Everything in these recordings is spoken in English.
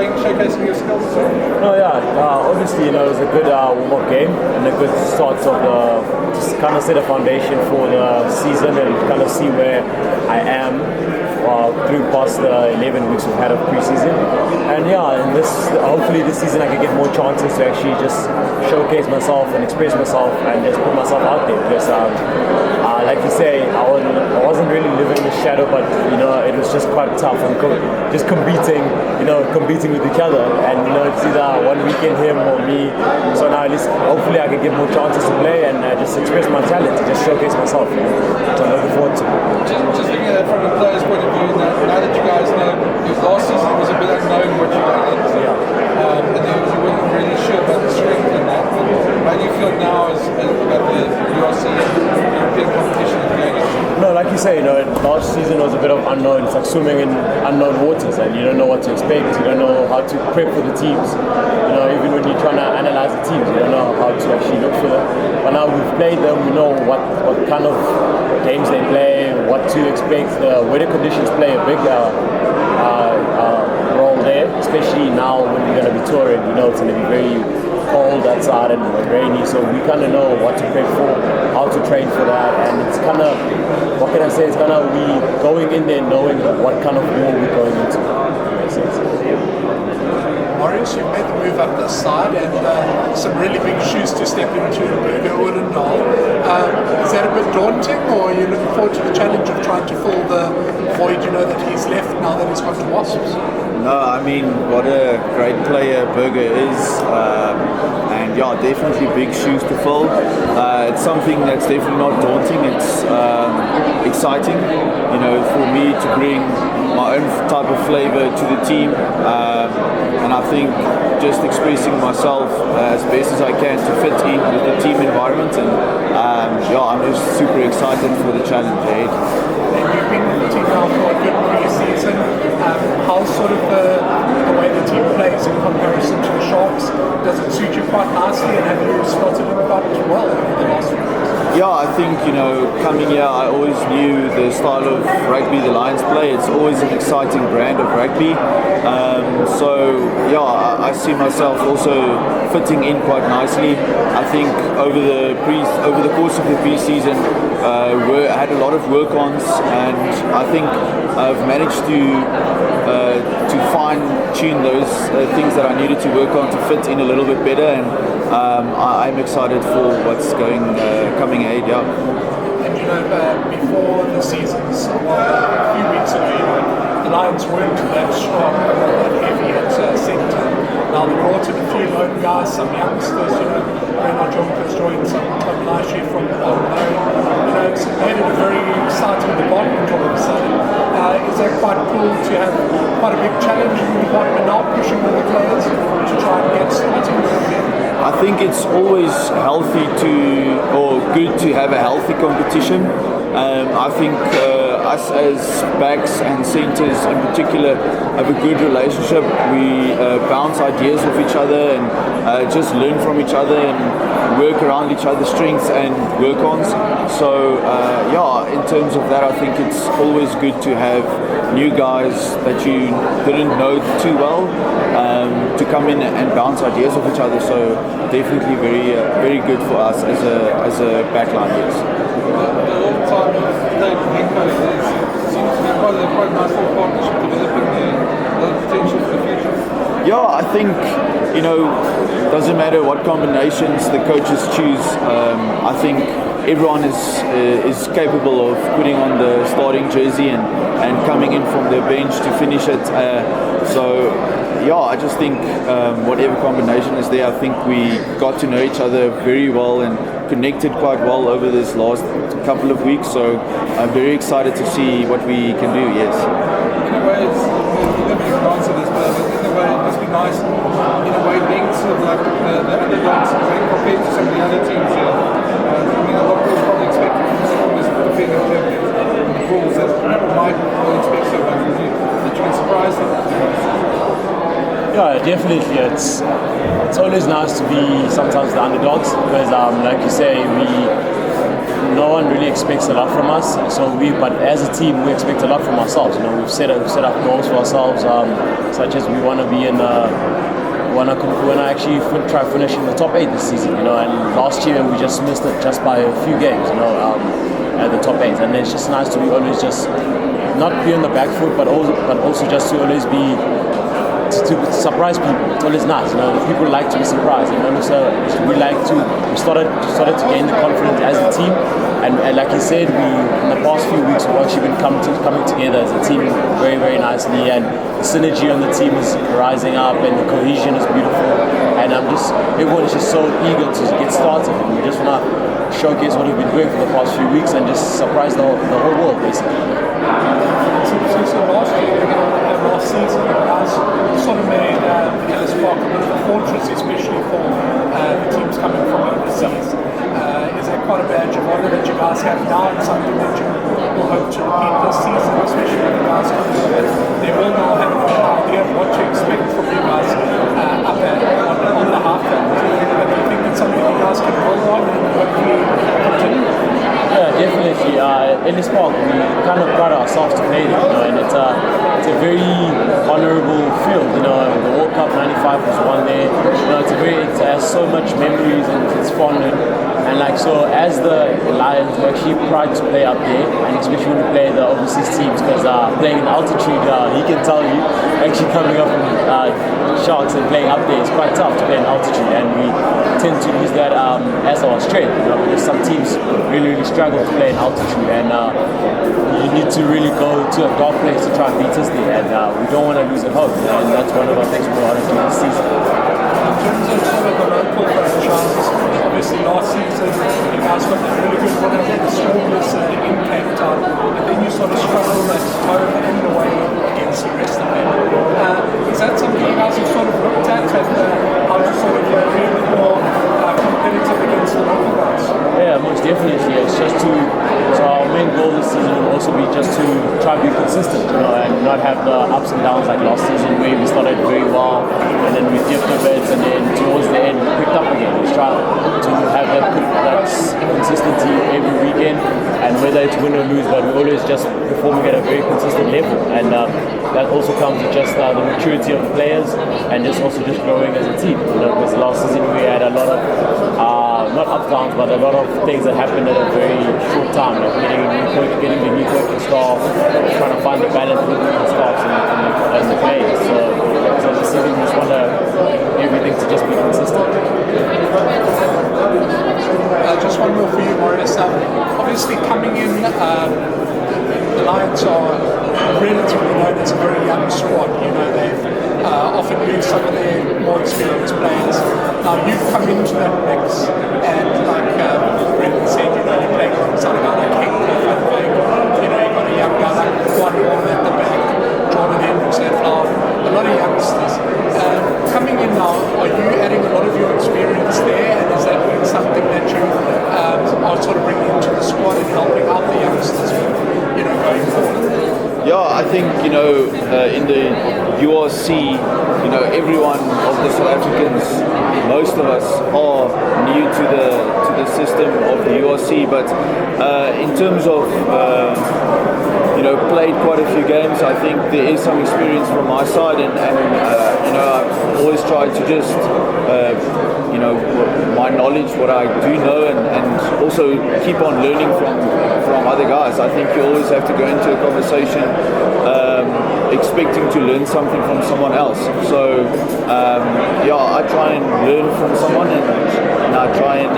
showcasing your skills as well? No, yeah. Obviously, it was a good warm-up game and a good start of just kind of set a foundation for the season and kind of see where I am through past the 11 weeks we've had of pre-season. And yeah, and hopefully this season I can get more chances to actually just showcase myself and express myself and just put myself out there. Because like you say, I wasn't really living in the shadow, but it was just quite tough and just competing with each other. And it's either one weekend him or me. So now at least hopefully I can get more chances to play and just express my talent and just showcase myself. So I'm looking forward to it. Just looking at it from a player's point of view, now that you guys know, because last season was a bit unknown what you got into. And then you weren't really sure about the strength in that. But how do you feel now as about the URC European competition going into? No, like you say, last season was a bit of unknown. It's like swimming in unknown waters, and you don't know what to expect. You don't know how to prep for the teams. Even when you're trying to analyze the teams, you don't know how to actually look for them. But now we've played them, we know what kind of games they play, what to expect. The weather conditions play a big role there, especially now when we're going to be touring. It's going to be very cold outside and rainy, so we kind of know what to prep for, how to train for that, and it's kind of, what can I say, it's kind of we going in there knowing what kind of war we're going into. Makes sense. Marius, you've made the move up this side and some really big shoes to step into in Burger Odendaal. Is that a bit daunting, or are you looking forward to the challenge of trying to fill the void that he's left now that he's got the Wasps? No, I mean, what a great player Burger is, and yeah, definitely big shoes to fill. It's something that's definitely not daunting. It's exciting, for me to bring my own type of flavor to the team, and I think just expressing myself as best as I can to fit in with the team environment, and I'm just super excited for the challenge ahead. And you've been with the team now for a good pre-season. How's sort of the way the team plays in comparison to the Sharks? Does it suit you quite nicely, and have you slotted in quite well over the last few weeks? Yeah, I think, coming here, I always knew the style of rugby the Lions play. It's always an exciting brand of rugby. I see myself also fitting in quite nicely. I think over the course of the pre-season, I had a lot of work-ons, and I think I've managed to fine-tune those things that I needed to work on to fit in a little bit better, and I'm excited for what's coming ahead. Yeah. And before the seasons, a few weeks ago, the Lions weren't that strong and heavy at centre. Now they brought in a few lone guys, some youngsters, Bernard Jonker's joined some Lashi from Louw. It's made it a very exciting department all of a sudden. Is that quite cool to have quite a big challenge in the department now, pushing all the players to try and get starting? I think it's always good to have a healthy competition. I think us as backs and centres in particular have a good relationship. We bounce ideas off each other and just learn from each other and work around each other's strengths and work-ons. So in terms of that, I think it's always good to have new guys that you didn't know too well to come in and bounce ideas off each other. So definitely very good for us as a backline. Yes. The time of playing with Henko seems to be quite a nice little partnership developing there. A lot of potential for the future. Yeah, I think doesn't matter what combinations the coaches choose. I think everyone is capable of putting on the starting jersey and coming in from the bench to finish it. I just think whatever combination is there, I think we got to know each other very well and connected quite well over this last couple of weeks. So I'm very excited to see what we can do. Yes. In a way, you never can answer this, but in a way, it must be nice. In a way, being sort of like the underdogs compared to some of the other teams here. A lot of people probably expect from the strongest defending champions, the Bulls, that people might not expect so much from you, that you can surprise them. Yeah, definitely. It's always nice to be sometimes the underdogs because, like you say, no one really expects a lot from us. But as a team, we expect a lot from ourselves. We've set up goals for ourselves, such as we want to be in. Want to actually try finishing the top 8 this season. And last year we just missed it just by a few games. At the top 8, and it's just nice to be always just not be on the back foot, but also just to always be. To surprise people. It's always nice, people like to be surprised, so we started to gain the confidence as a team, and like you said, we in the past few weeks we've actually been coming together as a team very, very nicely, and the synergy on the team is rising up, and the cohesion is beautiful, and everyone is just so eager to get started, and we just want to showcase what we've been doing for the past few weeks and just surprise the whole world, basically. So last season, you guys sort of made Ellis Park a bit of a fortress, especially for the teams coming from overseas. Is that quite a badge of honor that you guys have now, and something that you will hope to repeat this season, especially when the guys come in? They will now have a better idea of what to expect from you guys up on the half-back. But do you think it's something you guys can build on and hopefully continue? Yeah, definitely. Ellis Park, we kind of pride ourselves to play there, and it's a very honourable field. The World Cup '95 was won there. It has so much memories and it's fun, and so as the Lions, we actually pride to play up there, and especially when we play the overseas teams, because playing in altitude, he can tell you, actually coming up from Sharks and playing up there is quite tough to play in altitude, and we tend to use that as our strength. Because some teams really, really struggle to play in altitude, and you need to really go to a dark place to try and beat us there, and we don't want to lose at home, and that's one of our things we want to do this season. In terms of some of the local franchises, obviously last season you guys got that really good run over the Stormers in Cape Town, and then you sort of struggled at home and away against the rest of them. Is that something you guys have sort of looked at, and how to sort of be a bit more competitive against the local guys? Yeah, most definitely. It's just so our main goal this season will also be just to try to be consistent, and not have the ups and downs like last season where we started very well and then we dipped a bit, and then towards the end we picked up again. We try to have that consistency every weekend, and whether it's win or lose, but we always just performing at a very consistent level, and that also comes with just the maturity of the players and just growing as a team. Because last season we had a lot of not up downs, but a lot of things that happened at a very short time, like getting a new coach, getting the new coaching staff, trying to find the balance between the staffs and the players. So this season we just want everything to just be consistent. Just one more for you, Marius. Obviously coming in, the Lions are relatively known as a very young squad. They've often lose some of their more experienced players. Now you've come into that mix, and like Brendan said, you're playing alongside a guy like Hector, you've got a young guy like Juan at the back, Jordan Hendricks at Louw, a lot of youngsters. Coming in now, are you adding a lot of your experience there, and is that something that you are sort of bringing into the squad and helping out the youngsters going forward? Yeah, I think in the URC, everyone of the South Africans, most of us are new to the system of the URC. But in terms of played quite a few games, I think there is some experience from my side, and I've always tried to just my knowledge, what I do know, and also keep on learning from other guys. I think you always have to go into a conversation expecting to learn something from someone else. So I try and learn from someone, and I try and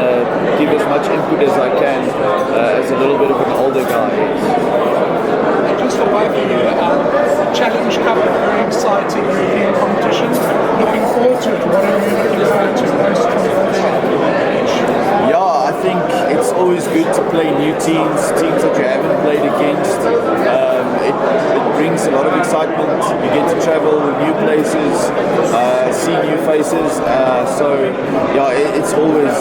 give as much input as I can as a little bit of an older guy. Just for both of you, Challenge Cup, a very exciting European competition. Looking forward to it. What are you looking forward to most from your stage? Yeah, I think it's always good to play new teams that you haven't played against. It brings a lot of excitement. You get to travel new places, see new faces. It's always